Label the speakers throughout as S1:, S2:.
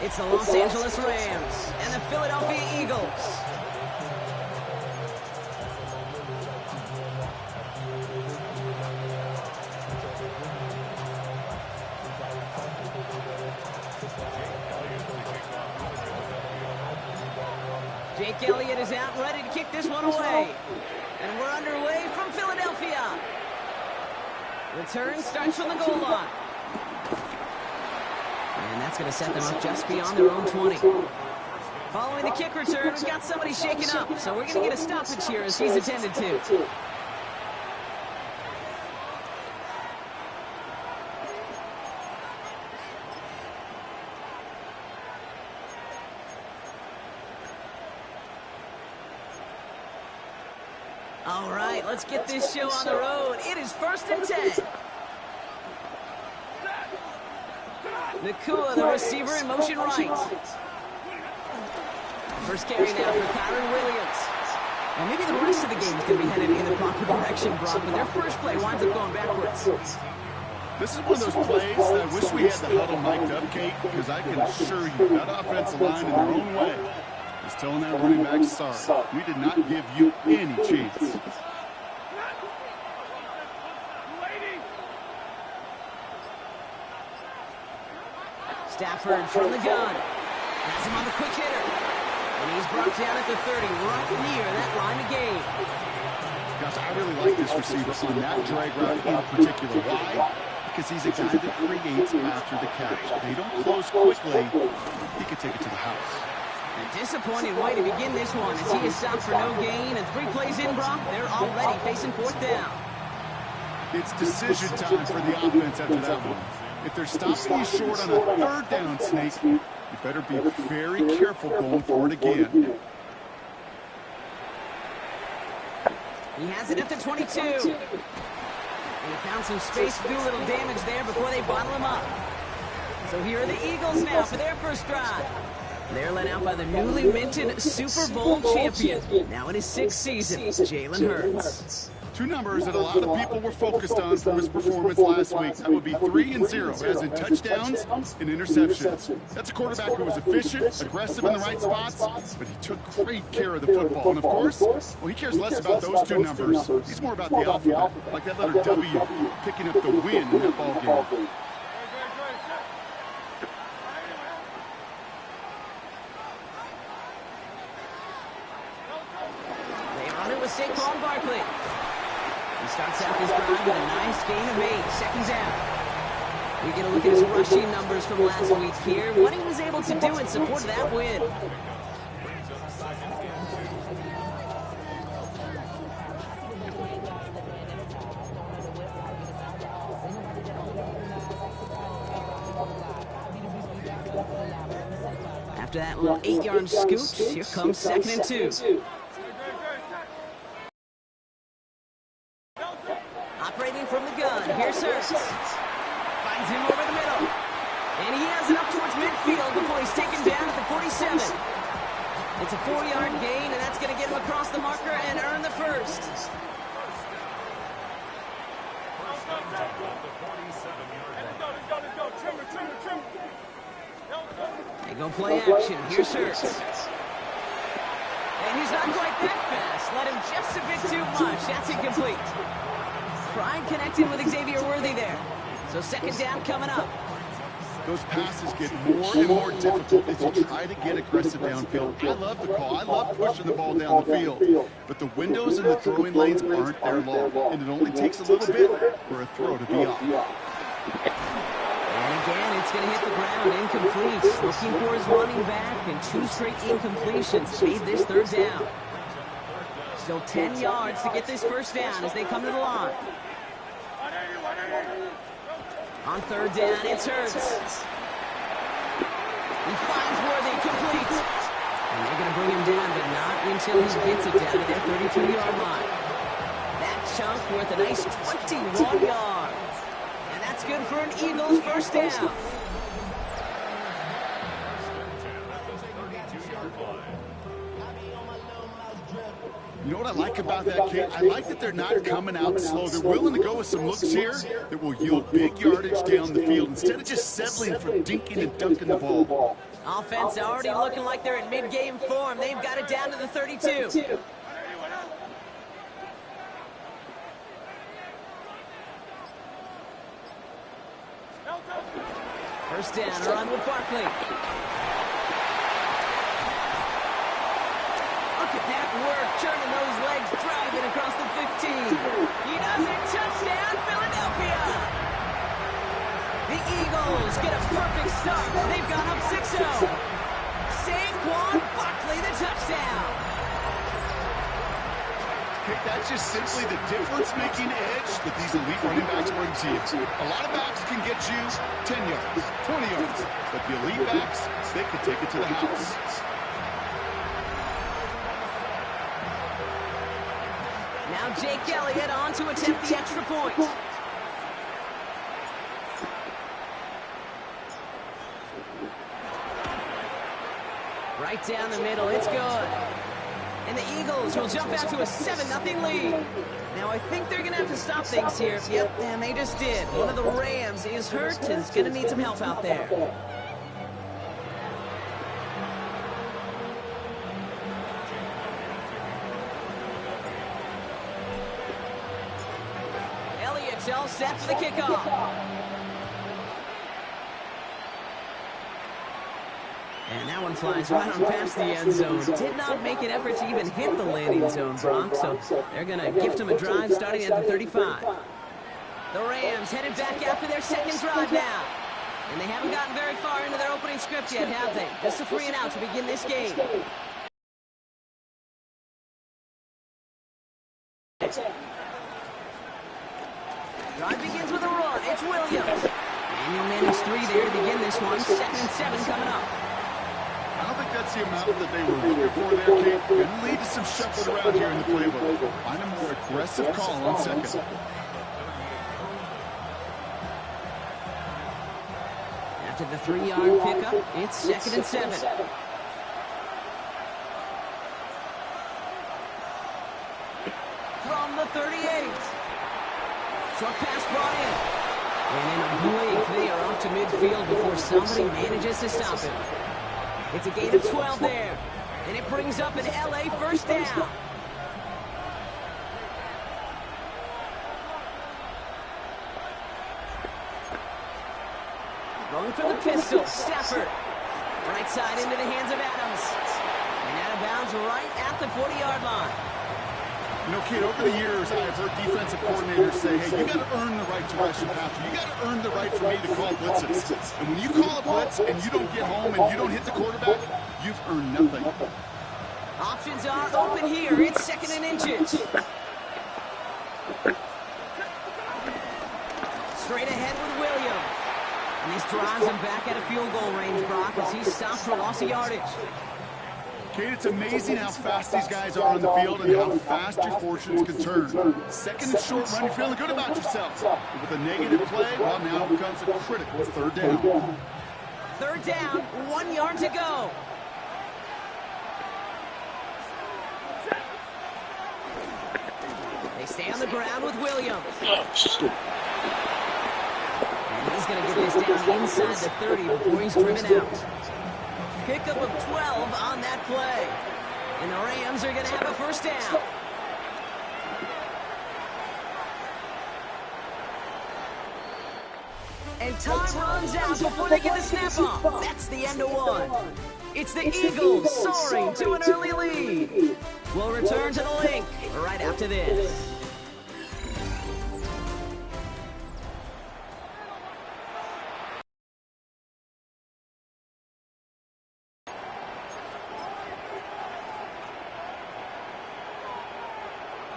S1: It's the Los Angeles Rams and the Philadelphia Eagles. Jake Elliott is out and ready to kick this one away. And we're underway from Philadelphia. Return starts from the goal line. And that's going to set them up just beyond their own 20. Following the kick return, we've got somebody shaken up. So we're going to get a stoppage here as he's attended to. All right, let's get this show on the road. It is 1st and 10. Nakua, the receiver, in motion right. First carry now for Kyron Williams. And maybe the rest of the game is going to be headed in the proper direction, Brock, but their first play winds up going backwards.
S2: This is one of those plays that I wish we had the huddle mic'd up, Kate, because I can assure you that offensive line in their own way is telling that running back, sorry, we did not give you any chance.
S1: Stafford from the gun. Has him on the quick hitter. And he's brought down at the 30, right near that line of gain.
S2: Gosh, I really like this receiver on that drag route in particular. Why? Because he's a guy that creates after the catch. They don't close quickly. He could take it to the house.
S1: A disappointing way to begin this one as he is stopped for no gain. And 3 plays in, Brock, they're already facing 4th down.
S2: It's decision time for the offense after that one. If they're stopping you short on a 3rd down, Snake, you better be very careful going for it again.
S1: He has it at the 22. And he found some space to do a little damage there before they bottle him up. So here are the Eagles now for their first drive. They're led out by the newly minted Super Bowl champion. Now in his 6th season, Jalen Hurts.
S2: 2 numbers that a lot of people were focused on from his performance last week. That would be 3 and 0, as in touchdowns and interceptions. That's a quarterback who was efficient, aggressive in the right spots, but he took great care of the football. And of course, well, he cares less about those 2 numbers. He's more about the alphabet, like that letter W, picking up the win in that ball game.
S1: They run it with Saquon Barkley. He starts out this drive with a nice gain of 8, 2nd down. We get a look at his rushing numbers from last week here. What he was able to do in support of that win. After that little 8-yard scoot, here comes 2nd and 2. Operating from the gun, here's Hurts. Finds him over the middle. And he has it up towards midfield before he's taken down at the 47. It's a 4-yard gain, and that's going to get him across the marker and earn the first. They go play action. Here's Hurts. And he's not quite that fast. Let him just a bit too much. That's incomplete. Pride connecting with Xavier Worthy there. So 2nd down coming up.
S2: Those passes get more and more difficult as you try to get aggressive downfield. I love the call. I love pushing the ball down the field. But the windows in the throwing lanes aren't there long. And it only takes a little bit for a throw to be off.
S1: And again, it's going to hit the ground. Incomplete. Looking for his running back, and 2 straight incompletions made this 3rd down. Still 10 yards to get this first down as they come to the line. On 3rd down, it's Hurts. He finds Worthy, complete. And they're going to bring him down, but not until he gets it down to their 32-yard line. That chunk worth a nice 21 yards. And that's good for an Eagles first down.
S2: You know what I like about that, kid? I like that they're not coming out slow. They're willing to go with some looks here that will yield big yardage down the field instead of just settling for dinking and dunking the ball.
S1: Offense already looking like they're in mid-game form. They've got it down to the 32. First down, run with Barkley. Look at that work, turning those legs, driving across the 15. He does it, touchdown, Philadelphia! The Eagles get a perfect start. They've gone up 6-0. Saquon Barkley, the touchdown.
S2: Okay, that's just simply the difference-making edge that these elite running backs bring to you. A lot of backs can get you 10 yards, 20 yards, but the elite backs, they can take it to the house.
S1: Now Jake Elliott on to attempt the extra point. Right down the middle, it's good. And the Eagles will jump out to a 7-0 lead. Now I think they're going to have to stop things here. Yep, and they just did. One of the Rams is hurt and is going to need some help out there. Elliott's all set for the kickoff. And that one flies right on past the end zone. Did not make an effort to even hit the landing zone, Brock. So they're going to gift him a drive starting at the 35. The Rams headed back after their second drive now. And they haven't gotten very far into their opening script yet, have they? Just a 3-and-out to begin this game. Drive begins with a run. It's Williams. And he'll manage 3 there to begin this one. 2nd and 7 coming up.
S2: I don't think that's the amount that they were looking for there, Kate. Going to lead to some shuffling around here in the playbook. Find a more aggressive call on second.
S1: After the 3-yard pickup, it's 2nd and 7. From the 38. Short pass brought in. And in a blink, they are up to midfield before somebody manages to stop him. It's a gain of 12 there. And it brings up an LA first down. Going for the pistol, Stafford. Right side into the hands of Adams. And out of bounds right at the 40-yard line.
S2: You know, Kate, over the years, I've heard defensive coordinators say, hey, you got to earn the right to rush and pass. You got to earn the right for me to call blitzes. And when you call a blitz and you don't get home and you don't hit the quarterback, you've earned nothing.
S1: Options are open here. It's 2nd and inches. Straight ahead with Williams. And this drives him back at a field goal range, Brock, as he stops for loss of yardage.
S2: Kate, it's amazing how fast these guys are on the field and how fast your fortunes can turn. 2nd and short run, you're feeling good about yourself. But with a negative play, well, now it becomes a critical 3rd down.
S1: 3rd down, 1 yard to go. They stay on the ground with Williams. And he's going to get this down inside the 30 before he's driven out. Pickup of 12 on that play. And the Rams are going to have a first down. And time runs out before they get the snap off. That's the end of one. It's the Eagles soaring to an early lead. We'll return to the link right after this.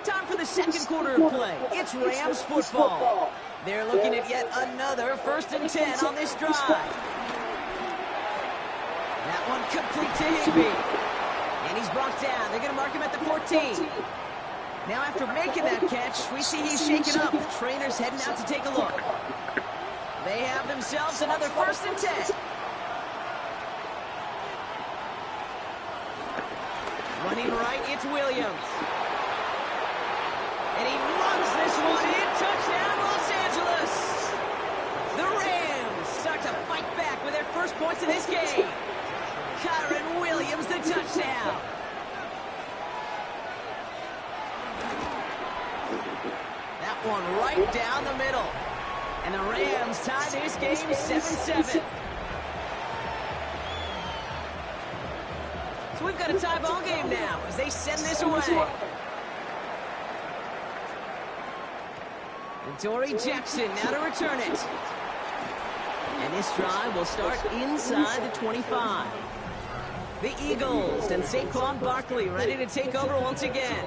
S1: Time for the second quarter of play. It's Rams football. They're looking at yet another 1st and 10 on this drive. That one complete to Higbee. And he's brought down. They're going to mark him at the 14. Now after making that catch, we see he's shaken up. Trainer's heading out to take a look. They have themselves another 1st and 10. Running right, it's Williams. And he runs this one in. Touchdown, Los Angeles. The Rams start to fight back with their first points in this game. right down the middle. And the Rams tie this game 7-7. So we've got a tie ball game now as they send this away. And Dory Jackson now to return it. And this drive will start inside the 25. The Eagles and Saquon Barkley ready to take over once again.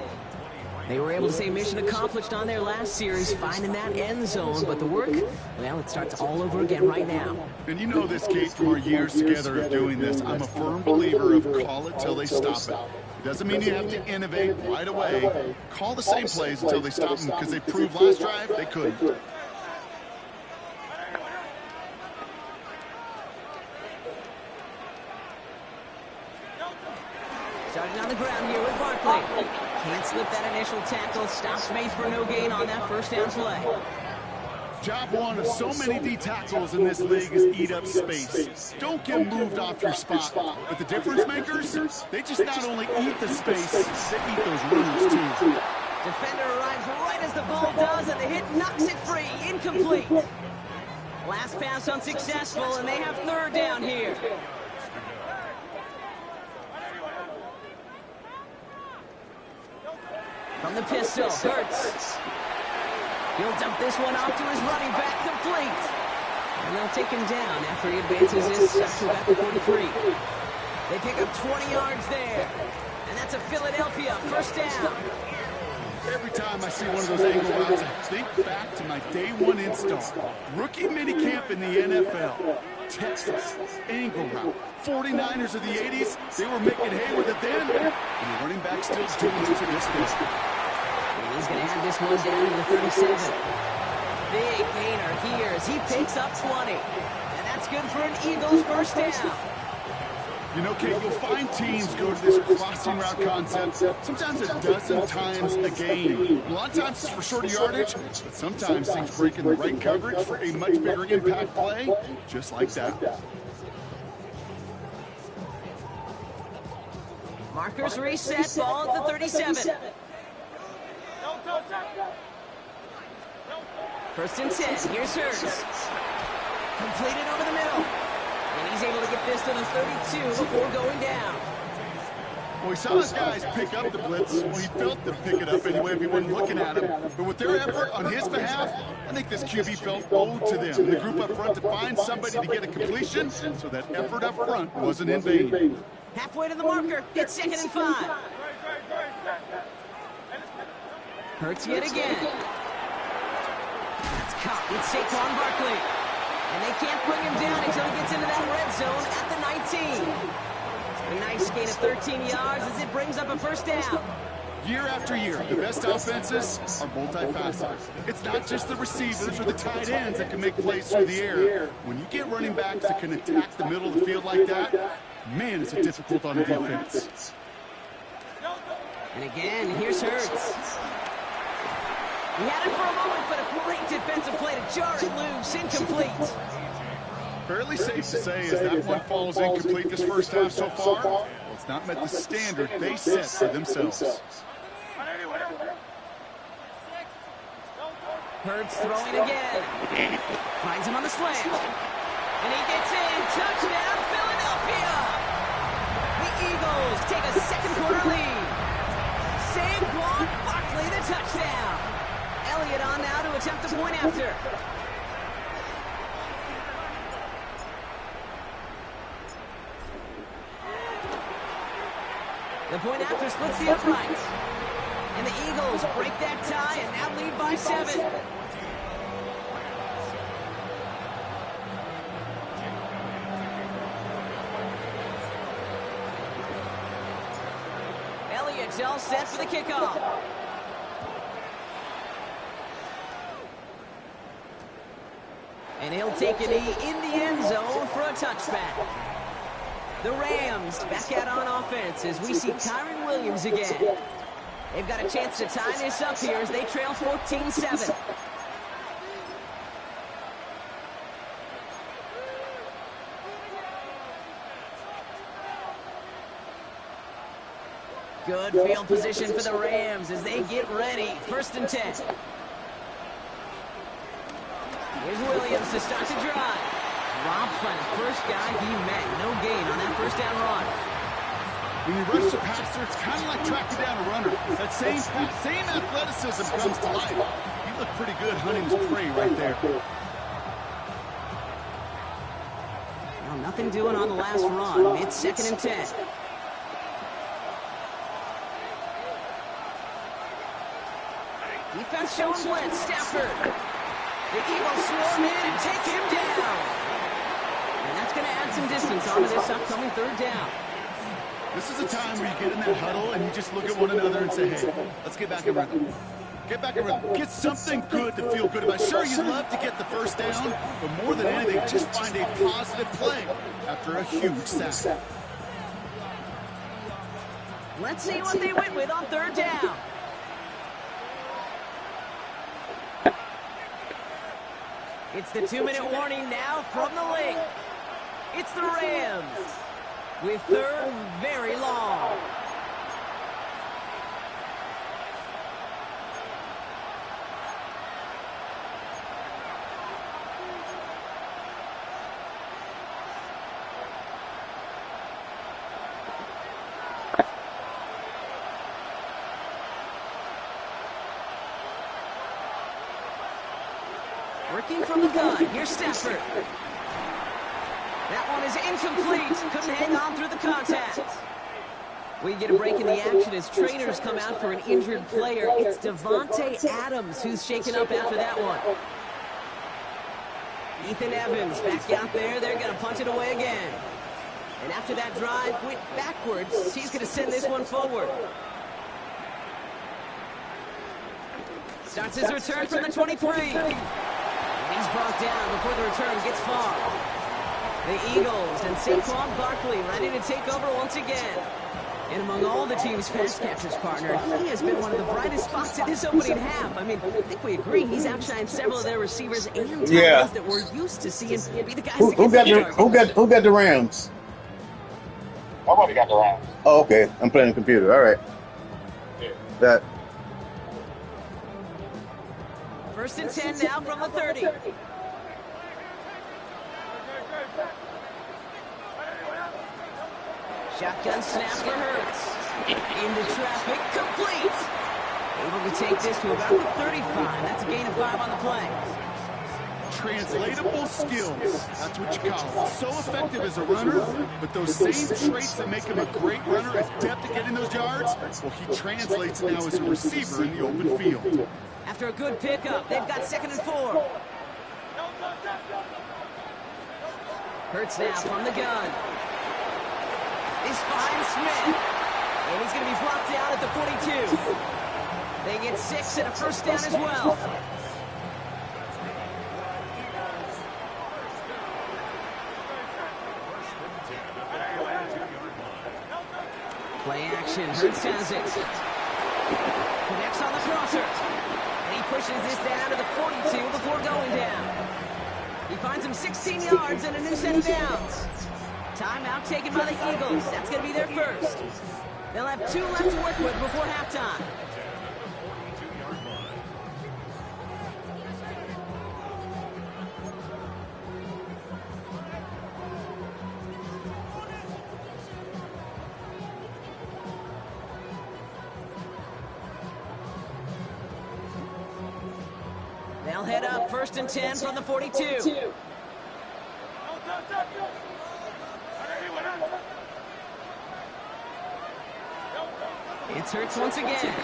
S1: They were able to say mission accomplished on their last series, finding that end zone. But the work, well, it starts all over again right now.
S2: And you know this, Kate, from our years together of doing this. I'm a firm believer of call it till they stop it. It doesn't mean you have to innovate right away. Call the same plays until they stop them, because they proved last drive they couldn't.
S1: Starting on the ground here with Barkley. Can't slip that initial tackle. Stops Mace for no gain on that first down play.
S2: Job one of so many D tackles in this league is eat up space. Don't get moved off your spot. But the difference makers, they just not only eat the space, they eat those runners too.
S1: Defender arrives right as the ball does, and the hit knocks it free. Incomplete. Last pass unsuccessful, and they have third down here. From the pistol, Hurts. He'll dump this one off to his running back, complete. And they'll take him down after he advances his up to about the 43. They pick up 20 yards there. And that's a Philadelphia first down.
S2: Every time I see one of those angle routes, I think back to my day one install. Rookie minicamp in the NFL. Texas, angle route. 49ers of the 80s, they were making hay with it then. And the running back still doing it to this day.
S1: And he's going to have this one down to the 37. Big gainer here as he picks up 20. And that's good for an Eagles first down.
S2: You know, Kate, you'll find teams go to this crossing route concept sometimes a dozen times a game. A lot of times it's for shorter yardage, but sometimes things break in the right coverage for a much bigger impact play, just like that.
S1: Markers reset, ball at the 37. First and 10, here's Hurts. Completed over the middle. And he's able to get this to the 32 before going down.
S2: Well, we saw his guys pick up the blitz. Well, he felt them pick it up anyway if he wasn't looking at him. But with their effort on his behalf, I think this QB felt owed to them. And the group up front to find somebody to get a completion, so that effort up front wasn't in vain.
S1: Halfway to the marker, it's 2nd and 5. Hurts yet again. That's caught with Saquon Barkley. And they can't bring him down until he gets into that red zone at the 19. A nice gain of 13 yards as it brings up a first down.
S2: Year after year, the best offenses are multifaceted. It's not just the receivers or the tight ends that can make plays through the air. When you get running backs that can attack the middle of the field like that, man, it's difficult on the defense.
S1: And again, here's Hurts. He had it for a moment, but a great defensive play to jar it loose. Incomplete.
S2: Fairly safe to say as that one falls incomplete this first half so far. Well, it's not met the standard they set for themselves.
S1: Hurts throwing again. Finds him on the slant. And he gets in. Touchdown, Philadelphia! The Eagles take a second quarter lead. Saquon Barkley, the touchdown. Elliott on now to attempt the point after. The point after splits the uprights. And the Eagles break that tie and now lead by 7. Elliott's all set for the kickoff. And he'll take a knee in the end zone for a touchback. The Rams back out on offense as we see Kyron Williams again. They've got a chance to tie this up here as they trail 14-7. Good field position for the Rams as they get ready. 1st and 10. Here's Williams to start the drive. Dropped by the first guy he met. No gain on that first down run.
S2: When you rush the passer, it's kind of like tracking down a runner. That same athleticism comes to life. He looked pretty good hunting his prey right there.
S1: Well, nothing doing on the last run. It's 2nd and 10. Defense showing blitz. Stafford. The Eagles swarm in and take him down. And that's going to add some distance onto this upcoming 3rd down.
S2: This is a time where you get in that huddle and you just look at one another and say, hey, let's get back in rhythm. Get back in rhythm. Get something good to feel good about. Sure, you'd love to get the first down, but more than anything, just find a positive play after a huge sack.
S1: Let's see what they went with on 3rd down. It's the 2-minute warning now from the link. It's the Rams with 3rd very long. Working from the gun. Here's Stafford. That one is incomplete. Couldn't hang on through the contact. We get a break in the action as trainers come out for an injured player. It's Devontae Adams who's shaken up after that one. Ethan Evans back out there. They're going to punch it away again. And after that drive went backwards, he's going to send this one forward. Starts his return from the 23. He's brought down before the return gets far. The Eagles and Saquon Barkley ready to take over once again. And among all the team's pass catchers, partner, he has been one of the brightest spots in this opening half. I mean, I think we agree he's outshined several of their receivers and tight ends that we're used to seeing be the guys
S3: who got the Rams?
S4: Nobody got the Rams.
S3: Oh, okay. I'm playing the computer. All right.
S4: Yeah.
S3: That.
S1: 1st and 10 now from the 30. Shotgun snap for Hurts. Into traffic, complete. Able to take this to about the 35. That's a gain of 5 on the play.
S2: Translatable skills. That's what you call it. So effective as a runner, but those same traits that make him a great runner, his depth at getting those yards, well, he translates now as a receiver in the open field.
S1: After a good pickup, they've got 2nd and 4. Hurts now from the gun. He's fine Smith. And he's going to be blocked out at the 42. They get 6 and a 1st down as well. Play action. Hurts has it. Connects on the crosser. And he pushes this down to the 42 before going down. He finds him 16 yards and a new set of downs. Timeout taken by the Eagles. That's going to be their first. They'll have 2 left to work with before halftime. They'll head up 1st and 10 from the 42. It's Hurts once again.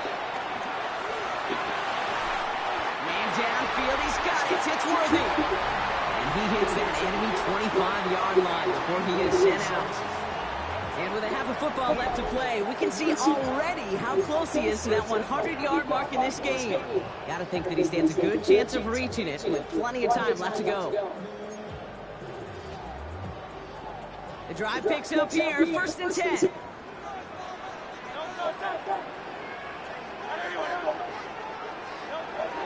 S1: Man downfield, he's got it. It's Worthy. And he hits that enemy 25-yard line before he is sent out. And with a half a football left to play, we can see already how close he is to that 100-yard mark in this game. Got to think that he stands a good chance of reaching it with plenty of time left to go. The drive picks up here, 1st and 10.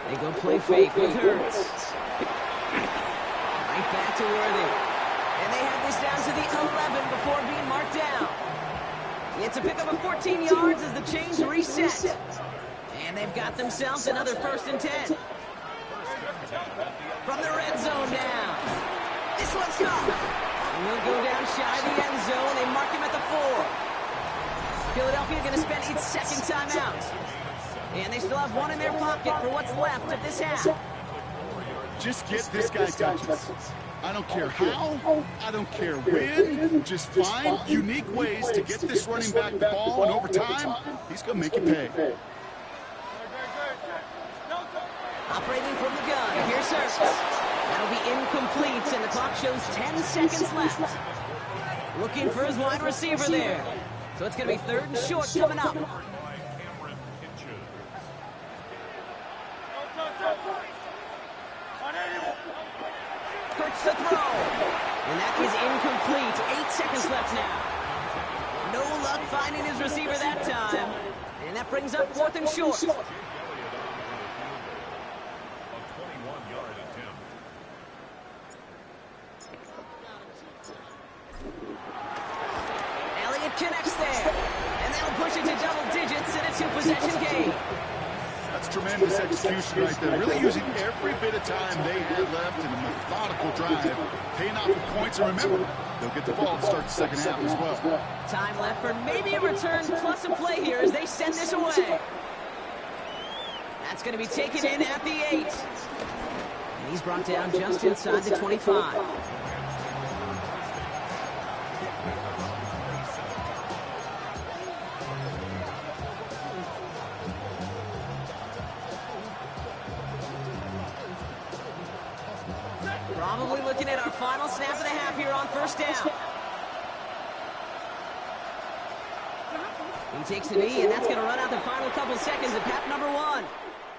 S1: They go play fake with Hurts. Right back to Worthy. And they have this down to the 11 before being marked down. It's a pickup of 14 yards as the chains reset. And they've got themselves another 1st and 10. From the red zone now. This one's gone. And he'll go down shy of the end zone. They mark him at the 4. Philadelphia going to spend its second timeout. And they still have one in their pocket for what's left of this half.
S2: Just get this guy touches. I don't care how, I don't care when. Just find unique ways to get this running back the ball, and over time, he's going to make you pay.
S1: Operating from the gun, here's Service. That'll be incomplete, and the clock shows 10 seconds left. Looking for his wide receiver there. So it's going to be 3rd and short coming up. Hurts the throw. And that is incomplete. 8 seconds left now. No luck finding his receiver that time. And that brings up 4th and short. Elliott connects there. And that'll push it to double digits in a 2-possession game.
S2: That's tremendous execution right there. Really using every bit of time they had left in a methodical drive. Paying off with points, and remember, they'll get the ball to start the second half as well.
S1: Time left for maybe a return plus a play here as they send this away. That's going to be taken in at the 8. And he's brought down just inside the 25. Probably looking at our final snap of the half here on 1st down. He takes the knee, and that's going to run out the final couple seconds of half number 1.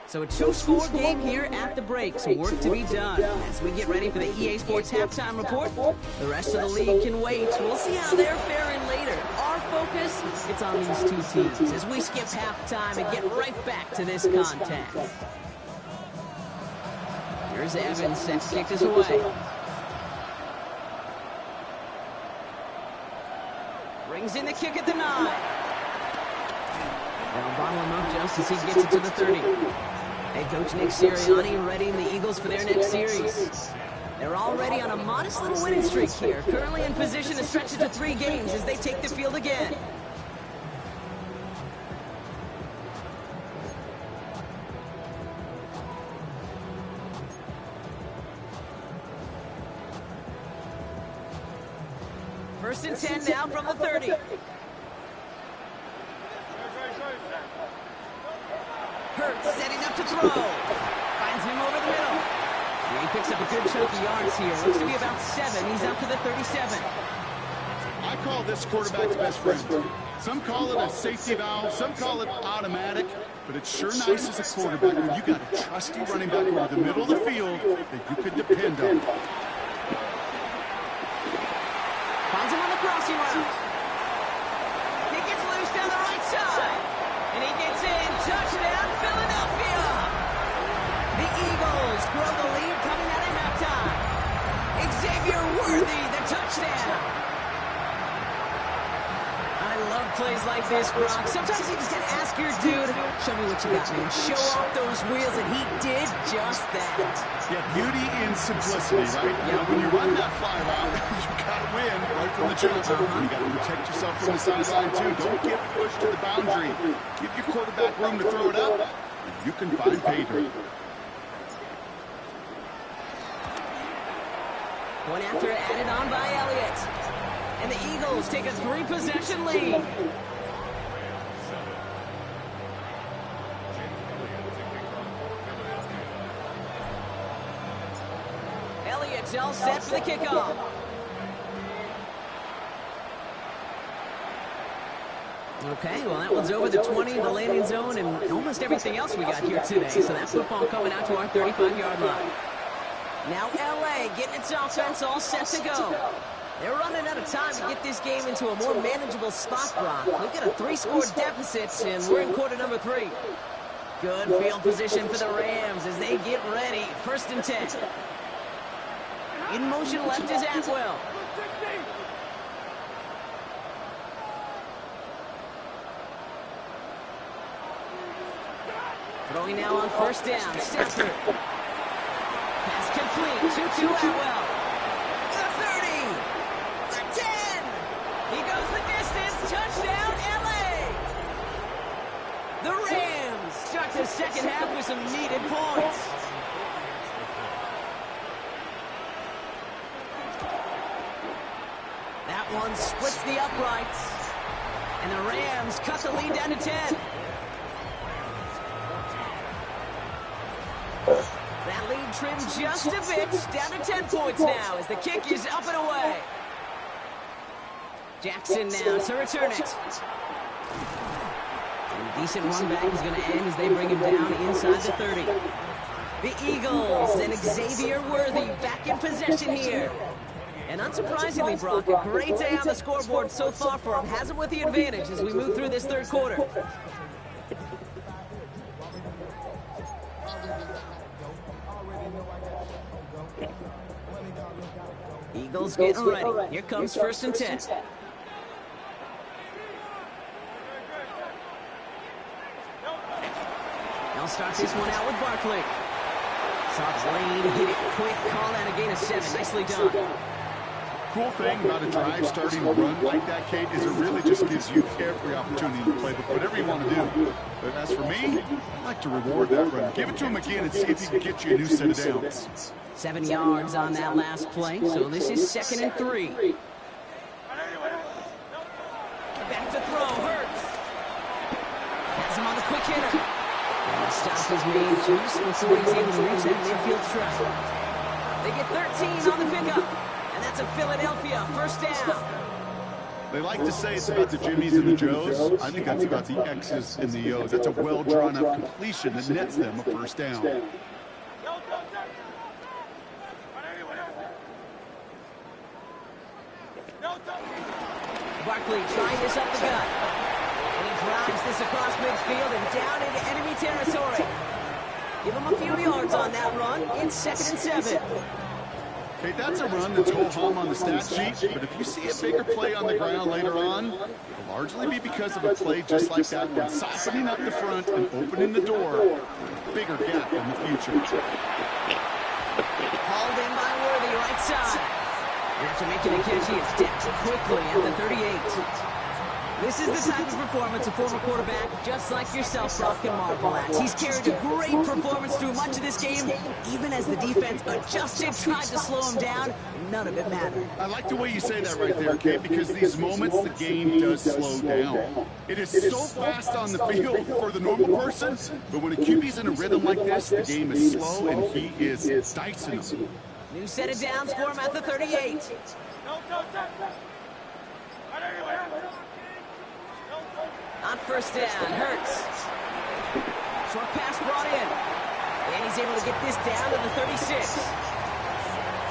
S1: So a 2-score game here at the break. So work to be done as we get ready for the EA Sports halftime report. The rest of the league can wait. We'll see how they're faring later. Our focus, it's on these two teams as we skip halftime and get right back to this contest. Here's Evans set to kick this away. Brings in the kick at the 9. They'll bottle him up just as he gets it to the 30. Head coach Nick Sirianni readying the Eagles for their next series. They're already on a modest little winning streak here, currently in position to stretch it to 3 games as they take the field again. First and 10 now from the 30. Hurts setting up to throw. Finds him over the middle. Yeah, he picks up a good chunk of yards here. Looks to be about 7. He's up to the 37.
S2: I call this quarterback's best friend. Some call it a safety valve, some call it automatic, but it's sure nice as a quarterback when you got a trusty running back over the middle of the field that you can depend on.
S1: Finds him on the crossing route. He gets loose down the right side. And he gets in. Touchdown, Philadelphia. The Eagles grow the lead coming out of halftime. Xavier Worthy, the touchdown. I love plays like this, Gronk. Sometimes you just gotta ask your dude, show me what you got, man. Show off those wheels, and he did just that.
S2: Yeah, beauty in simplicity, right? Yeah. When you run that fly route, you gotta win right from the jump. You gotta protect yourself from the sideline, too. Don't get pushed to the boundary. Give your quarterback room to throw it up, and you can find pay dirt.
S1: One after added on by Elliott. And the Eagles take a 3-possession lead. Elliott's all set for the kickoff. Okay, well, that one's over the 20, the landing zone, and almost everything else we got here today. So that football coming out to our 35-yard line. Now LA getting its offense all set to go. They're running out of time to get this game into a more manageable spot, Brock. We've got a 3-score deficit, and we're in quarter number 3. Good field position for the Rams as they get ready. 1st and 10. In motion left is Atwell. Throwing now on 1st down. Stafford. Pass complete. 2-2 Atwell. The 30. The 10. He goes the distance. Touchdown, LA. The Rams start the second half with some needed points. That one splits the uprights. And the Rams cut the lead down to 10. That lead trimmed just a bit, down to 10 points now as the kick is up and away. Jackson now to return it. And a decent run back is going to end as they bring him down inside the 30. The Eagles and Xavier Worthy back in possession here. And unsurprisingly, Brock, a great day on the scoreboard so far for him. Has him with the advantage as we move through this third quarter. Eagles getting ready. Here comes 1st and 10. They'll start this one out with Barkley. Saw Lane hit it quick. Call that a gain of 7. Nicely done.
S2: Cool thing about a drive starting a run like that, Kate, is it really just gives you every opportunity to play whatever you want to do. But as for me, I like to reward that run. Give it to him again and see if he can get you a new set of downs.
S1: 7 yards on that last play, so this is 2nd and 3. Back to throw, Hurts. Has him on the quick hitter. And the stop is made just before he's able to reach that midfield strike. They get 13 on the pickup. And that's a Philadelphia 1st down.
S2: They like to say it's about the Jimmies and the Joes. I think that's about the X's and the O's. That's a well-drawn-up completion that nets them a 1st down.
S1: Barkley trying this up the gut. And he drives this across midfield and down into enemy territory. Give him a few yards on that run. It's 2nd and 7.
S2: Okay, that's a run that's ho-hum on the stat sheet, but if you see a bigger play on the ground later on, it'll largely be because of a play just like that one, softening up the front and opening the door for a bigger gap in the future.
S1: Hauled in by Worthy, right side. And after making the catch, he is decked quickly at the 38. This is the type of performance a former quarterback, just like yourself, Brock, can marvel at. He's carried a great performance through much of this game. Even as the defense adjusted, tried to slow him down, none of it mattered.
S2: I like the way you say that right there, Kate, because these moments, the game does slow down. It is so fast on the field for the normal person, but when a QB's in a rhythm like this, the game is slow, and he is dicing them.
S1: New set of downs for him at the 38. On 1st down, Hurts. Short pass brought in. And he's able to get this down to the 36.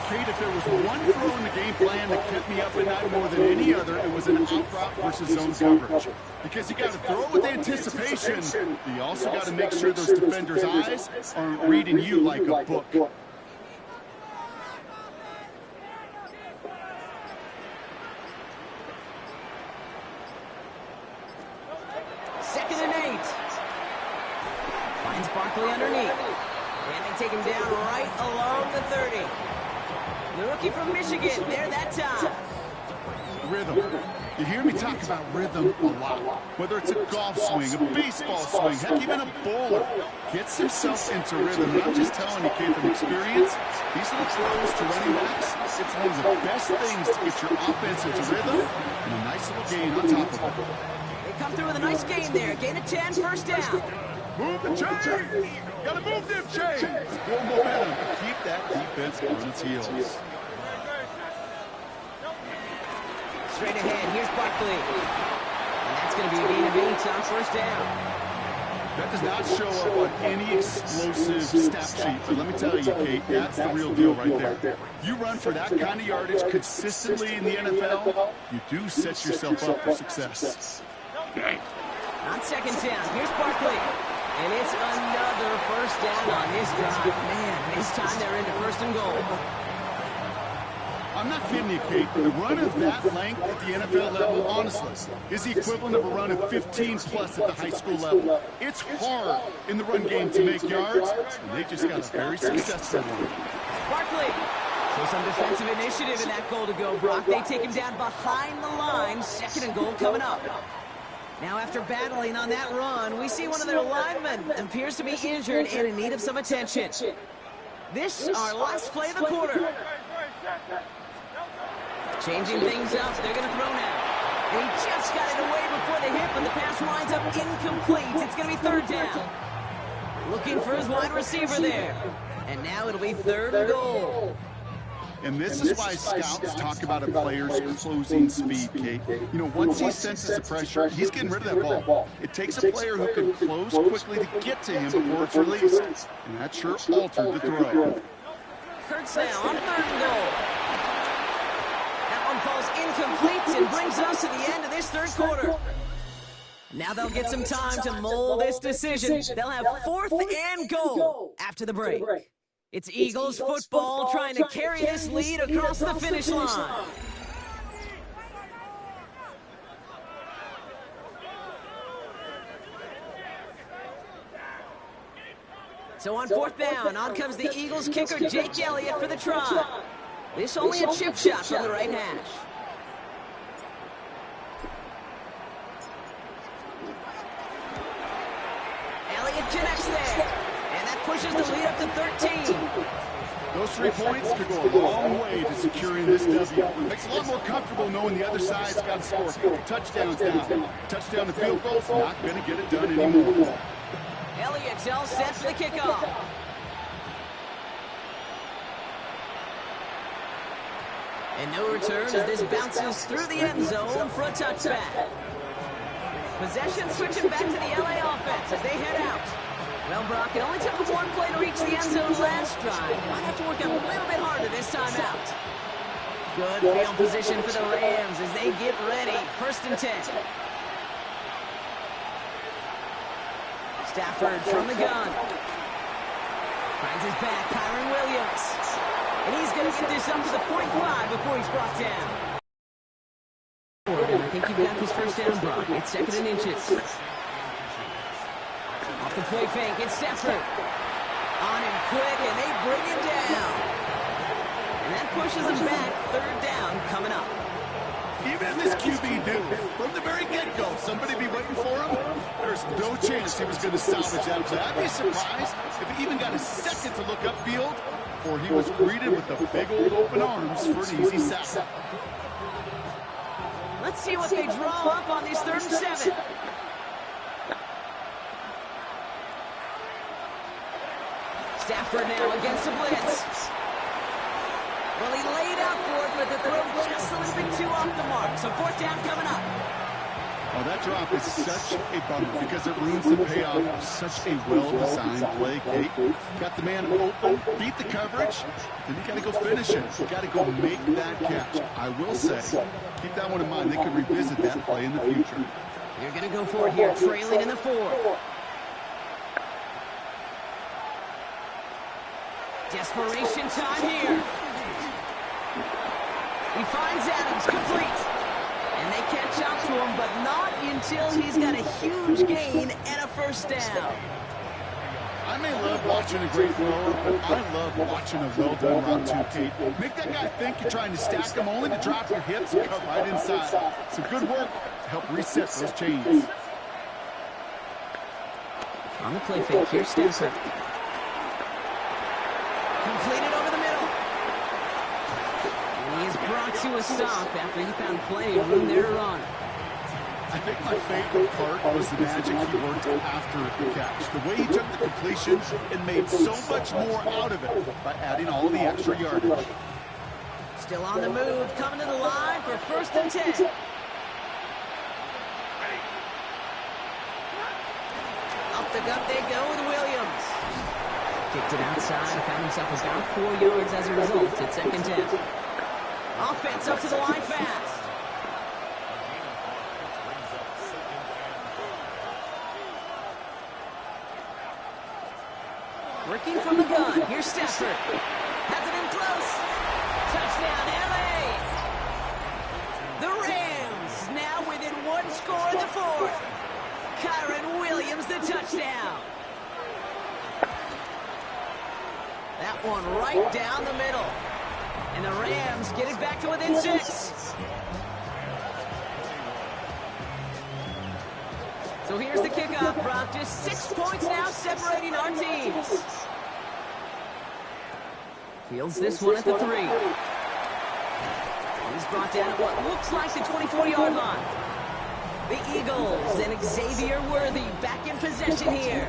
S2: Kate, if there was one throw in the game plan that kept me up at night more than any other, it was an out route versus zone coverage. Because you got to throw with anticipation, but you also got to make sure those defenders' eyes aren't reading you like a book.
S1: 2nd and 8. Finds Barkley underneath. And they take him down right along the 30. The rookie from Michigan, there that time.
S2: Rhythm. You hear me talk about rhythm a lot. Whether it's a golf swing, a baseball swing, heck, even a bowler gets himself into rhythm. And I'm just telling you, kid, from experience, these little throws to running backs, it's one of the best things to get your offense into rhythm and a nice little gain on top of it.
S1: They come through with a nice gain there. Gain of 10, 1st down.
S2: Move the chains! Gotta move them chains! More momentum to keep that defense on its heels.
S1: Straight ahead, here's Barkley. And that's going to be a gain of 8 on 1st down.
S2: That does not show up on any explosive stat sheet, but let me tell you, Kate, that's the real deal right there. You run for that kind of yardage consistently in the NFL, you do set yourself up for success.
S1: On 2nd down, here's Barkley. And it's another 1st down on this drive. Man, this time they're into 1st and goal.
S2: I'm not kidding you, Kate. The run of that length at the NFL level, honestly, is the equivalent of a run of 15-plus at the high school level. It's hard in the run game to make yards, and they just got a very successful one.
S1: Barkley. So some defensive initiative in that goal to go, Brock. They take him down behind the line. Second and goal coming up. Now after battling on that run, we see one of their linemen appears to be injured and in need of some attention. This our last play of the quarter. Changing things up. They're going to throw now. And he just got it away before the hit, but the pass winds up incomplete. It's going to be third down. Looking for his wide receiver there. And now it'll be third and goal.
S2: And this is why scouts talk about a player's closing speed, Kate. You know, once he senses the pressure, he's getting rid of that ball. It takes a player who can close quickly to get to him before it's released. And that sure altered the throw.
S1: Kurtz now on third and goal. That one falls incomplete and brings us to the end of this third quarter. Now they'll get some time to mold this decision. They'll have fourth and goal after the break. It's Eagles football trying to carry this lead across the finish line. So on fourth down, on comes the Eagles kicker, Jake Elliott, for the try. This only a chip shot from the right hash. Elliott connects there. And that pushes the lead up to 13.
S2: Those 3 points could go a long way to securing this W. Makes it a lot more comfortable knowing the other side's got to score a couple touchdowns now. Touchdown to field goal's not going to get it done anymore.
S1: Elliott's all set for the kickoff. And no return as this bounces through the end zone for a touchback. Possession switching back to the LA offense as they head out. Well, Brock, it only took them one play to reach the end zone last drive. They might have to work a little bit harder this time out. Good field position for the Rams as they get ready. First and 10. Stafford from the gun. Finds his back, Kyron Williams. And he's going to get this up to the 45 before he's brought down. And I think you've got his first down, Brock. It's second and inches. Off the play fake, it's Stafford. On him quick, and they bring him down. And that pushes him back. Third down coming up.
S2: Even in this QB do, from the very get-go, somebody be waiting for him? There's no chance he was going to salvage that play. I'd be surprised if he even got a second to look upfield before he was greeted with the big old open arms for an easy sack.
S1: Let's see what they draw up on this third and 7. Stafford now against the blitz. Well, he laid out for it, but the throw just a little bit too off the mark. So fourth down coming up.
S2: Oh, that drop is such a bummer because it ruins the payoff of such a well-designed play, Kate. Got the man open, beat the coverage, then you got to go finish it. You got to go make that catch. I will say, keep that one in mind. They could revisit that play in the future.
S1: You're going to go for it here, trailing in the fourth. Desperation time here. He finds Adams, complete. And they catch up to him, but not until he's got a huge gain and a first down.
S2: I may love watching a great thrower, but I love watching a well-done run too, Kate. Make that guy think you're trying to stack him only to drop your hips and cut right inside. Some good work to help reset those chains.
S1: On the play fake, here's Stafford. Completed over the middle. And he is brought to a stop after he found plenty of room there to run.
S2: I think my favorite part was the magic he worked after the catch. The way he took the completion and made so much more out of it by adding all the extra yardage.
S1: Still on the move, coming to the line for first and 10. Up the gut they go with Williams. Kicked it outside, found himself about 4 yards as a result. It's second 10. Offense up to the line fast. Working from the gun. Here's Stafford. Has it in close. Touchdown, L.A. The Rams now within one score in the fourth. Kyron Williams, the touchdown. That one right down the middle. And the Rams get it back to within 6. So here's the kickoff, Brock. Just 6 points now separating our teams. Fields this one at the 3. He's brought down at what looks like the 24-yard line. The Eagles and Xavier Worthy back in possession here.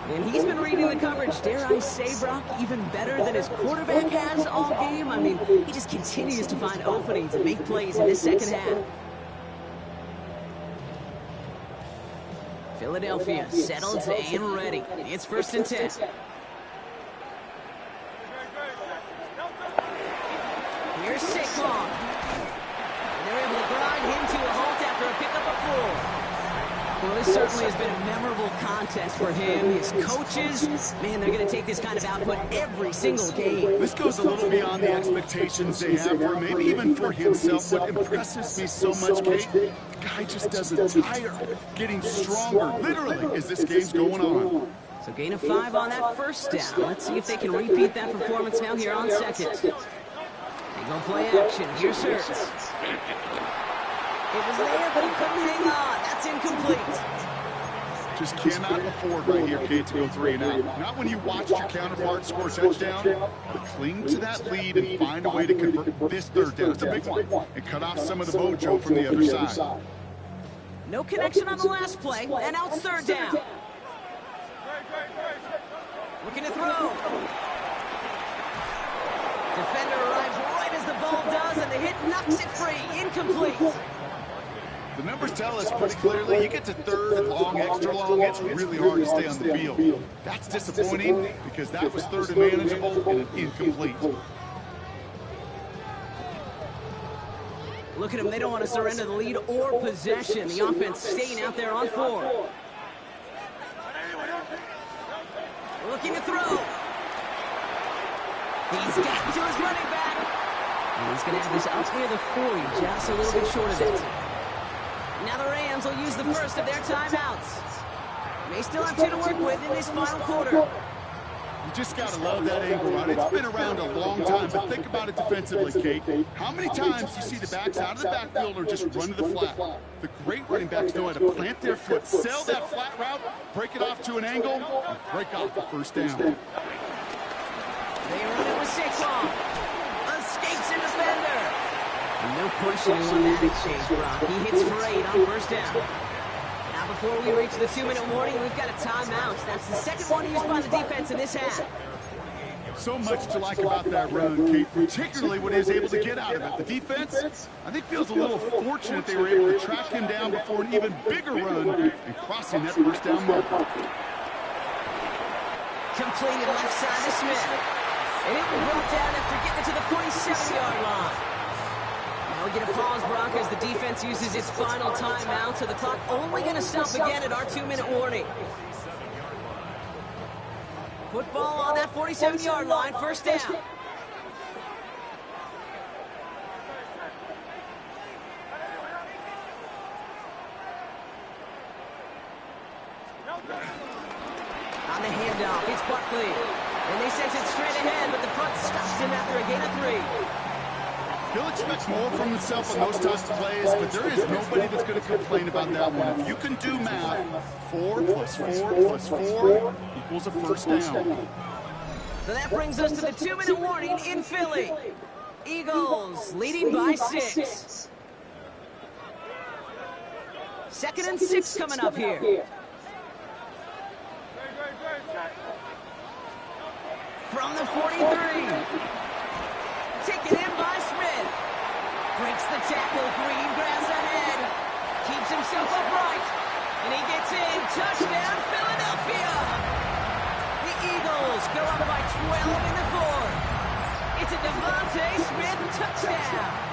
S1: And he's been reading the coverage, dare I say, Brock, even better than his quarterback has all game. I mean, he just continues to find openings and make plays in this second half. Philadelphia settled and ready. It's 1st and 10. Here's Saquon. And they're able to grind him to a halt after a pickup of 4. Well, this certainly has been a memorable contest for him. His coaches, man, they're going to take this kind of output every single game.
S2: This goes a little beyond the expectations they have for him, maybe even for himself. What impresses me so much, Kate, the guy just doesn't tire, getting stronger, literally, as this game's going on.
S1: So gain of 5 on that 1st down. Let's see if they can repeat that performance now here on 2nd. They go play action. Here's Hurts. It was there, but he couldn't hang on. That's incomplete.
S2: Just cannot afford right here, Kate, to go 3 and out. Not when you watch your counterpart score a touchdown, but cling to that lead and find a way to convert this 3rd down. It's a big one. And cut off some of the mojo from the other side.
S1: No connection on the last play, and out 3rd down. Looking to throw. Defender arrives right as the ball does, and the hit knocks it free. Incomplete.
S2: The numbers tell us pretty clearly, you get to 3rd and long, extra long, it's really hard to stay on the field. That's disappointing because that was 3rd and manageable and an incomplete.
S1: Look at them, they don't want to surrender the lead or possession. The offense staying out there on 4. Looking to throw. He's gotten to his running back. And he's going to have this up near the 40, just a little bit short of it. Now the Rams will use the first of their timeouts. May still have 2 to work with in this final quarter.
S2: You just got to love that angle run. It's been around a long time, but think about it defensively, Kate. How many times you see the backs out of the backfield or just run to the flat? The great running backs know how to plant their foot, sell that flat route, break it off to an angle, and break off the 1st down.
S1: They run it with Saquon. Escapes a defender. No questioning on that exchange, Brock. He hits for 8 on 1st down. Now before we reach the 2-minute warning, we've got a timeout. That's the 2nd one used by the defense in this half.
S2: So much to like about that run, Kate, particularly what he was able to get out of it. The defense, I think, feels a little fortunate they were able to track him down before an even bigger run and crossing that 1st down marker.
S1: Completed left side to Smith. And it will brought down after getting it to the 47-yard line. Now we get a pause, Brock, as the defense uses its final timeout, so the clock only going to stop again at our 2-minute warning. Football on that 47-yard line, 1st down. On the handoff, it's Barkley. And they sent it straight ahead, but the front stops him after a gain of 3.
S2: He'll expect more from himself on those types of plays, but there is nobody that's going to complain about that one. If you can do math, 4 plus 4 plus 4 equals a 1st down.
S1: So that brings us to the 2-minute warning in Philly. Eagles leading by 6. 2nd and 6 coming up here. From the 43. Taken in by Smith. Breaks the tackle. Green grass ahead. Keeps himself upright. And he gets in. Touchdown, Philadelphia. The Eagles go up by 12 in the 4th. It's a Devontae Smith touchdown.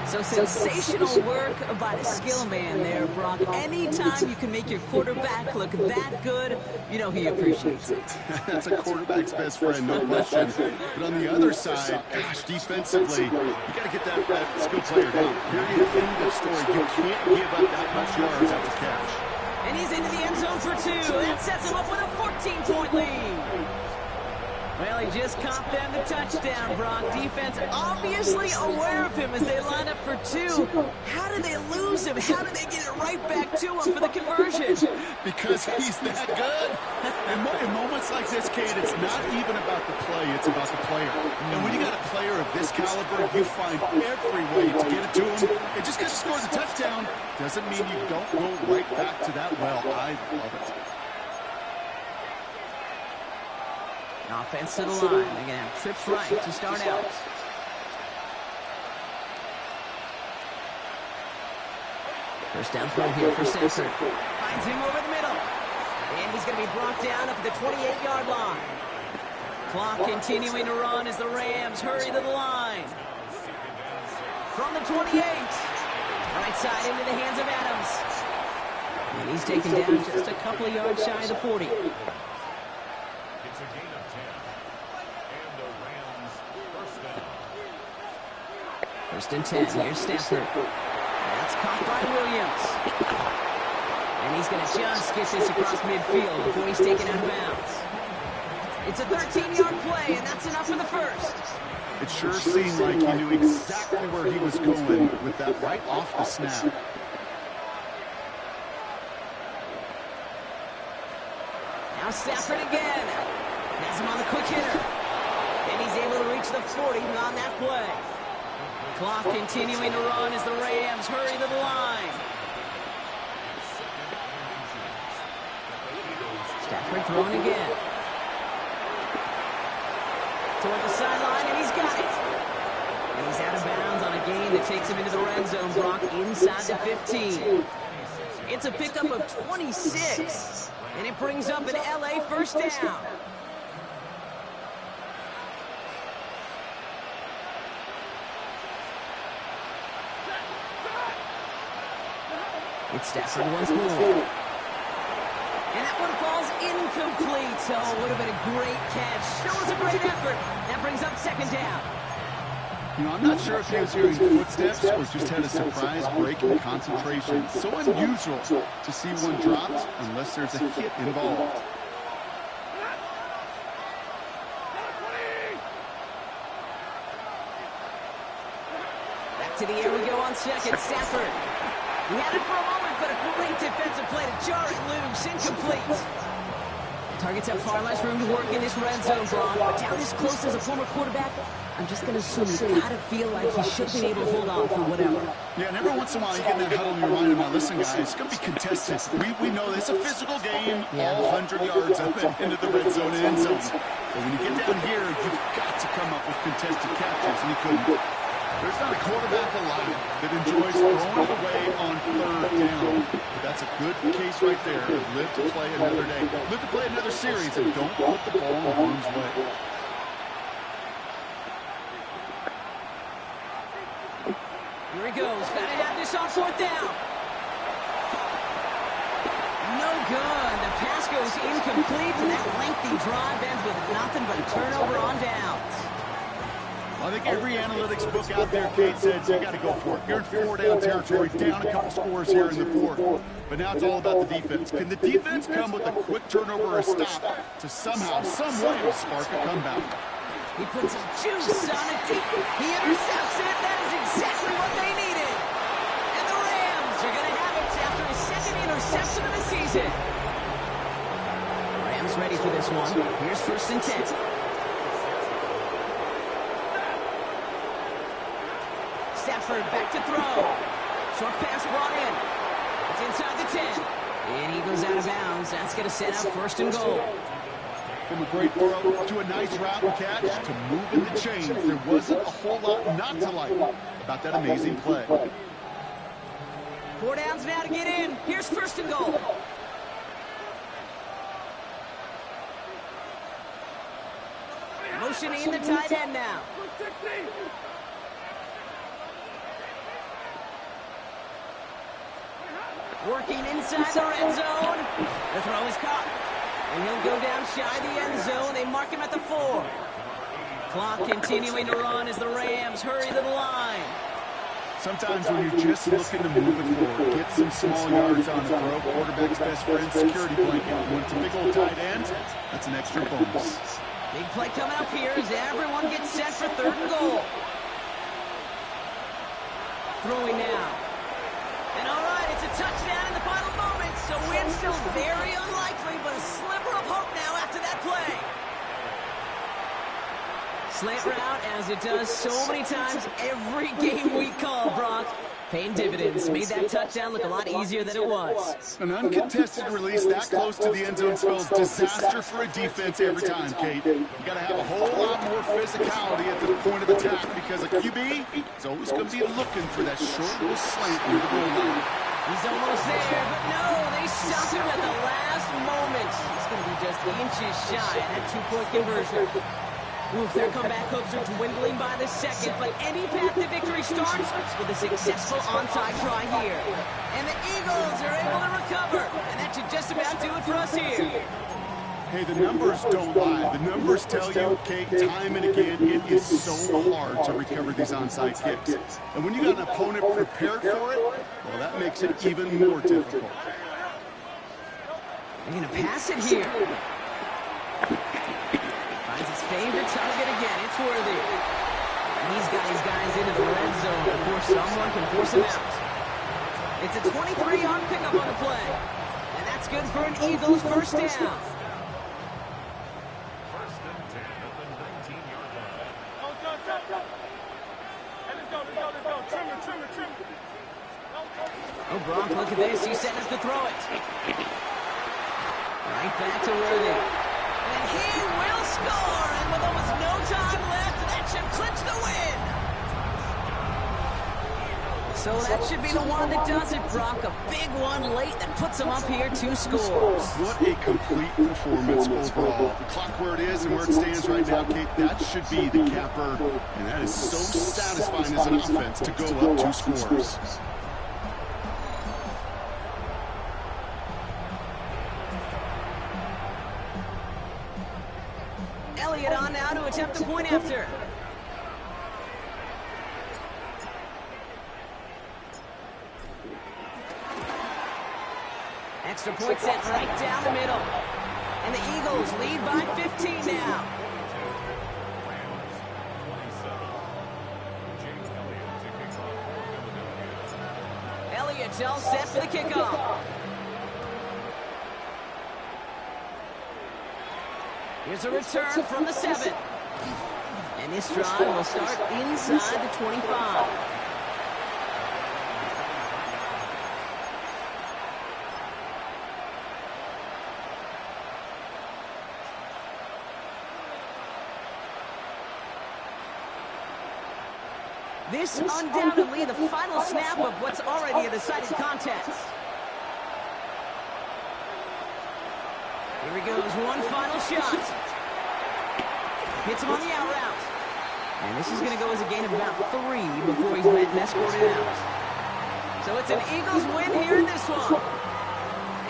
S1: So sensational work by the skill man there, Brock. Anytime you can make your quarterback look that good, you know he appreciates it.
S2: That's a quarterback's best friend, no question. But on the other side, gosh, defensively, you got to get that skill player down. Period. End of story. You can't give up that much yards after catch.
S1: And he's into the end zone for 2. That sets him up with a 14-point lead. Well, he just caught them the touchdown, Brock. Defense obviously aware of him as they line up for 2. How did they lose him? How did they get it right back to him for the conversion?
S2: Because he's that good. In moments like this, Kate, it's not even about the play, it's about the player. And when you got a player of this caliber, you find every way to get it to him. And just because you scored a touchdown doesn't mean you don't go right back to that well. I love it.
S1: Offense to the line. They're going to have trips right to start out. First down throw here for Stafford. Finds him over the middle. And he's going to be brought down up at the 28-yard line. Clock continuing to run as the Rams hurry to the line. From the 28. Right side into the hands of Adams. And he's taken down just a couple of yards shy of the 40. First and 10. Here's Stafford. That's caught by Williams. And he's going to just get this across midfield before he's taken out of bounds. It's a 13-yard play, and that's enough for the first.
S2: It sure seemed like he knew exactly where he was going with that right off the snap.
S1: Now Stafford again. Has him on the quick hitter. And he's able to reach the 40 on that play. Clock continuing to run as the Rams hurry to the line. Stafford throwing again. Toward the sideline, and he's got it. And he's out of bounds on a gain that takes him into the red zone, Brock, inside the 15. It's a pickup of 26, and it brings up an LA first down. It's Stafford once more. And that one falls incomplete. So it would have been a great catch. Still was a great effort. That brings up second down.
S2: You know, I'm not sure if he was hearing footsteps or just had a surprise break in concentration. So unusual to see one dropped unless there's a hit involved.
S1: Back to the air we go on second. Stafford. He had it for a moment, but a great defensive play to jar it loose. Incomplete. Targets have far less room to work in this red zone, Braun. But down this close as a former quarterback, I'm just going to assume he's got to feel like he should have been able to hold on for whatever.
S2: Yeah, and every once in a while you get in that huddle and you're reminded, now listen, guys, it's going to be contested. We know it's a physical game, all 100 yards up and into the red zone and end zone. But when you get down here, you've got to come up with contested catches, and he couldn't. There's not a quarterback alive that enjoys throwing it away on third down. But that's a good case right there of live to play another day. Live to play another series, and don't put the ball in harm's way.
S1: Here he goes. Got to have this on fourth down. No good. The pass goes incomplete, and that lengthy drive ends with nothing but a turnover on downs.
S2: I think every analytics book out there, Kate, says you got to go for it. You're in four-down territory, down a couple scores here in the fourth. But now it's all about the defense. Can the defense come with a quick turnover or a stop to somehow, some way, spark a comeback?
S1: He puts some juice on it. He intercepts it. That is exactly what they needed. And the Rams are going to have it after his second interception of the season. Rams ready for this one. Here's first and 10. Stafford back to throw. Short pass brought in. It's inside the 10. And he goes out of bounds. That's going to set up first and goal.
S2: From a great throw to a nice route and catch to moving the chains, there wasn't a whole lot not to like about that amazing play.
S1: 4 downs now to get in. Here's first and goal. Motioning in the tight end now. Working inside the red zone. The throw is caught. And he'll go down shy of the end zone. They mark him at the 4. Clock continuing to run as the Rams hurry to the line.
S2: Sometimes when you're just looking to move it forward, get some small yards on the throw, quarterback's best friend, security blanket. When it's a big old tight end, that's an extra bonus.
S1: Big play coming up here as everyone gets set for 3rd and goal. Throwing now. And all right, it's a touchdown in the final moments, so win still very unlikely, but a sliver of hope now after that play. Slant route, as it does so many times every game we call, Brock. Paying dividends. Made that touchdown look a lot easier than it was.
S2: An uncontested release that close to the end zone spells disaster for a defense every time, Kate. You got to have a whole lot more physicality at the point of attack because a QB is always going to be looking for that short little slant near the goal line.
S1: He's almost there, but no, they stopped him at the last moment. He's going to be just inches shy of that 2-point conversion. Oof, their comeback hopes are dwindling by the second, but any path to victory starts with a successful onside try here. And the Eagles are able to recover, and that should just about do it for us here.
S2: Hey, the numbers don't lie. The numbers tell you, Kate, time and again, it is so hard to recover these onside kicks. And when you got an opponent prepared for it, well, that makes it even more difficult.
S1: They're going to pass it here. Finds his favorite target again. It's Worthy. And he's got his guys into the red zone before someone can force him out. It's a 23-yard pickup on the play. And that's good for an Eagles first down. Oh, Brock, look at this. He's setting up to throw it. Right back to Worthy. And he will score. And with almost no time left, that should clinch the win. So that should be the one that does it, Brock. A big one late that puts him up here 2 scores.
S2: What a complete performance overall. The clock where it is and where it stands right now, Kate, that should be the capper. And that is so satisfying as an offense to go up 2 scores.
S1: Elliott on now to attempt the point after. Extra point set right down the middle. And the Eagles lead by 15 now. Elliott all set for the kickoff. Here's a return from the 7. And this drive will start inside the 25. This undoubtedly the final snap of what's already a decided contest. Here he goes, one final shot. Hits him on the out route. And this is going to go as a gain of about 3 before he's met and escorted out. So it's an Eagles win here in this one.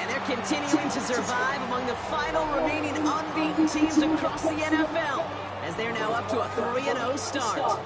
S1: And they're continuing to survive among the final remaining unbeaten teams across the NFL, as they're now up to a 3-0 start.